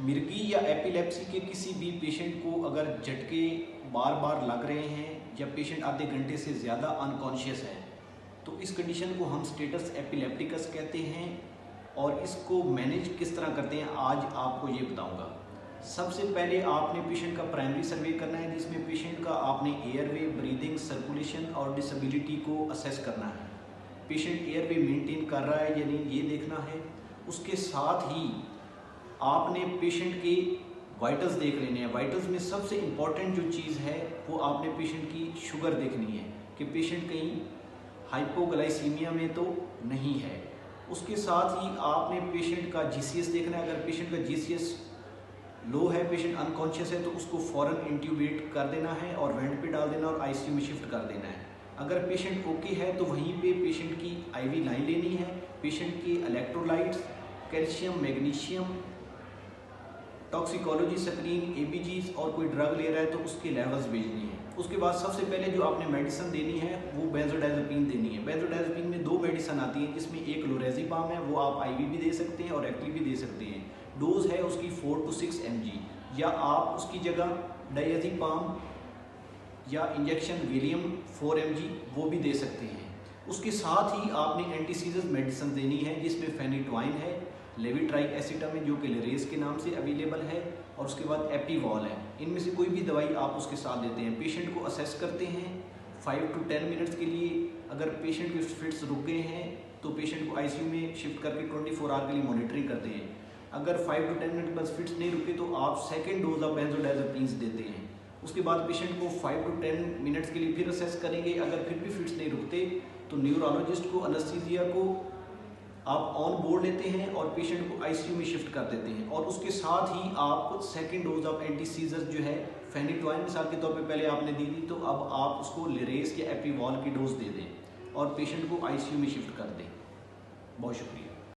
मिर्गी या एपिलेप्सी के किसी भी पेशेंट को अगर झटके बार बार लग रहे हैं या पेशेंट आधे घंटे से ज़्यादा अनकॉन्शियस है तो इस कंडीशन को हम स्टेटस एपिलेप्टिकस कहते हैं। और इसको मैनेज किस तरह करते हैं आज आपको ये बताऊंगा। सबसे पहले आपने पेशेंट का प्राइमरी सर्वे करना है, जिसमें पेशेंट का आपने एयरवे, ब्रीदिंग, सर्कुलेशन और डिसेबिलिटी को असेस करना है। पेशेंट एयरवे मेंटेन कर रहा है या नहीं ये देखना है। उसके साथ ही आपने पेशेंट के वाइटल्स देख लेने हैं। वाइटल्स में सबसे इम्पॉर्टेंट जो चीज़ है वो आपने पेशेंट की शुगर देखनी है कि पेशेंट कहीं हाइपोग्लाइसीमिया में तो नहीं है। उसके साथ ही आपने पेशेंट का जीसीएस देखना है। अगर पेशेंट का जीसीएस लो है, पेशेंट अनकॉन्शियस है, तो उसको फ़ौरन इंट्यूबेट कर देना है और वेंट पे डाल देना और आईसीयू में शिफ्ट कर देना है। अगर पेशेंट ओके है तो वहीं पे पेशेंट की आईवी लाइन लेनी है। पेशेंट की electrolytes, calcium, magnesium, toxicology screen, ABGs और कोई ड्रग ले रहा है तो उसके लेवल्स भेजनी है। उसके बाद सबसे पहले जो आपने मेडिसिन देनी है वो बेंजोडाइज़ेपिन देनी है। बेंजोडाइज़ेपिन में 2 मेडिसिन आती हैं, जिसमें एक लोरेज़ेपाम है, वो आप आईवी भी दे सकते हैं और रेक्टली भी दे सकते हैं। डोज है उसकी 4 to 6 mg, या आप उसकी जगह डायज़ेपाम या इंजेक्शन वेलियम 4 mg वो भी दे सकते हैं। उसके साथ ही आपने एंटीसीजर मेडिसिन देनी है, जिसमें फेनिटोइन है, लेविट्राइक एसिटामिन जो कि लेरेस के नाम से अवेलेबल है, और उसके बाद एपीवॉल है। इनमें से कोई भी दवाई आप उसके साथ देते हैं। पेशेंट को असेस करते हैं 5 to 10 मिनट्स के लिए। अगर पेशेंट के फिट्स रुक गए हैं तो पेशेंट को आईसीयू में शिफ्ट करके 24 आवर के लिए मॉनिटरिंग करते हैं। अगर 5 to 10 मिनट बस फिट्स नहीं रुके तो आप सेकेंड डोज ऑफ बेंजोडाइज़ेपिन्स देते हैं। उसके बाद पेशेंट को 5 to 10 मिनट्स के लिए फिर असेस करेंगे। अगर फिर भी फिट्स नहीं रुकते तो न्यूरोलॉजिस्ट को, अनेस्थीसिया को आप ऑन बोर्ड लेते हैं और पेशेंट को आईसीयू में शिफ्ट कर देते हैं। और उसके साथ ही आप सेकेंड डोज ऑफ एंटीसीजर जो है फेनिटोइन मिसाल के तौर पे पहले आपने दी थी, तो अब आप उसको लेरेस या एपीवॉल की डोज दे दें और पेशेंट को आईसीयू में शिफ्ट कर दें। बहुत शुक्रिया।